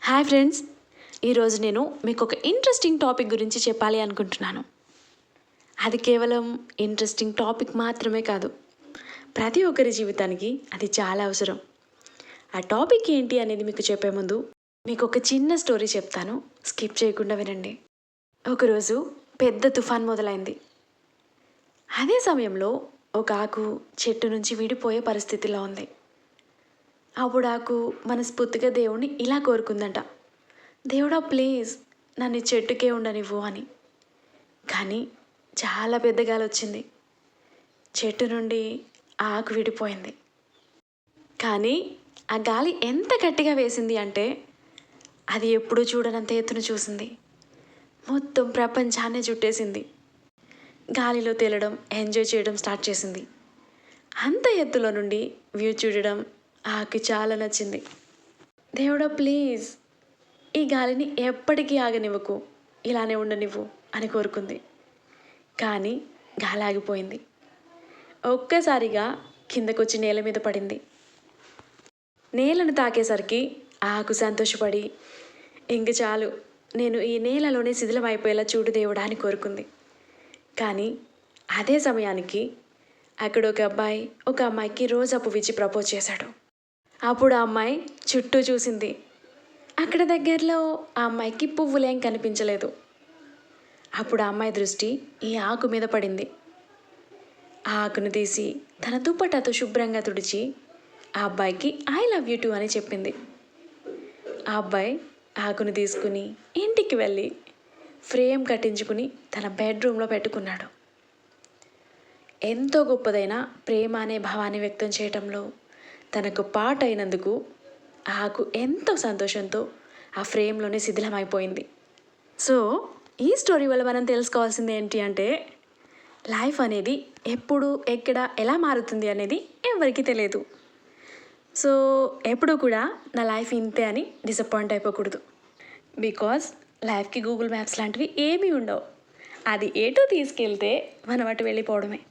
Hi friends, ఈరోజు నేను మీకు ఒక ఇంట్రెస్టింగ్ టాపిక్ గురించి చెప్పాలి అనుకుంటున్నాను. అది కేవలం ఇంట్రెస్టింగ్ టాపిక్ మాత్రమే కాదు, ప్రతి ఒక్కరి జీవితానికి అది చాలా అవసరం. ఆ టాపిక్ ఏంటి అనేది మీకు చెప్పే ముందు మీకు ఒక చిన్న స్టోరీ చెప్తాను, స్కిప్ చేయకుండా వినండి. ఒకరోజు పెద్ద తుఫాన్ మొదలైంది. అదే సమయంలో ఒక ఆకు చెట్టు నుంచి విడిపోయే పరిస్థితిలో ఉంది. అప్పుడు ఆకు మనస్ఫూర్తిగా దేవుణ్ణి ఇలా కోరుకుందంట, దేవుడా ప్లీజ్ నన్ను ఈ చెట్టుకే ఉండనివ్వు అని. కానీ చాలా పెద్ద గాలి వచ్చింది. చెట్టు నుండి ఆ ఆకు విడిపోయింది. కానీ ఆ గాలి ఎంత గట్టిగా వేసింది అంటే అది ఎప్పుడూ చూడనంత ఎత్తున చూసింది. మొత్తం ప్రపంచాన్నే చుట్టేసింది. గాలిలో తేలడం, ఎంజాయ్ చేయడం స్టార్ట్ చేసింది. అంత ఎత్తులో నుండి వ్యూ చూడడం ఆకు చాలా నచ్చింది. దేవుడా ప్లీజ్ ఈ గాలిని ఎప్పటికీ ఆగనివ్వకు, ఇలానే ఉండనివ్వు అని కోరుకుంది. కానీ గాలి ఆగిపోయింది. ఒక్కసారిగా కిందకొచ్చి నేల మీద పడింది. నేలను తాకేసరికి ఆకు సంతోషపడి, ఇంక చాలు, నేను ఈ నేలలోనే శిథిలం అయిపోయేలా చూడు దేవుడా అని కోరుకుంది. కానీ అదే సమయానికి అక్కడ ఒక అబ్బాయి ఒక అమ్మాయికి రోజా పువ్వు ఇచ్చి ప్రపోజ్ చేశాడు. అప్పుడు ఆ అమ్మాయి చుట్టూ చూసింది. అక్కడ దగ్గరలో ఆ అమ్మాయికి పువ్వులేం కనిపించలేదు. అప్పుడు ఆ అమ్మాయి దృష్టి ఈ ఆకు మీద పడింది. ఆ ఆకును తీసి తన దుప్పటాతో శుభ్రంగా తుడిచి ఆ అబ్బాయికి ఐ లవ్ యూ టూ అని చెప్పింది. ఆ అబ్బాయి ఆకును తీసుకుని ఇంటికి వెళ్ళి ఫ్రేమ్ కట్టించుకుని తన బెడ్రూమ్లో పెట్టుకున్నాడు. ఎంతో గొప్పదైన ప్రేమ అనే భావాన్ని వ్యక్తం చేయటంలో తనకు పాట అయినందుకు ఆకు ఎంతో సంతోషంతో ఆ ఫ్రేమ్లోనే శిథిలమైపోయింది. సో ఈ స్టోరీ వల్ల మనం తెలుసుకోవాల్సింది ఏంటి అంటే, లైఫ్ అనేది ఎప్పుడు ఎక్కడ ఎలా మారుతుంది అనేది ఎవరికీ తెలియదు. సో ఎప్పుడూ కూడా నా లైఫ్ ఇంతే అని డిసప్పాయింట్ అయిపోకూడదు. బికాజ్ లైఫ్కి గూగుల్ మ్యాప్స్ లాంటివి ఏమీ ఉండవు. అది ఎటు తీసుకెళ్తే మనం అటు వెళ్ళిపోవడమే.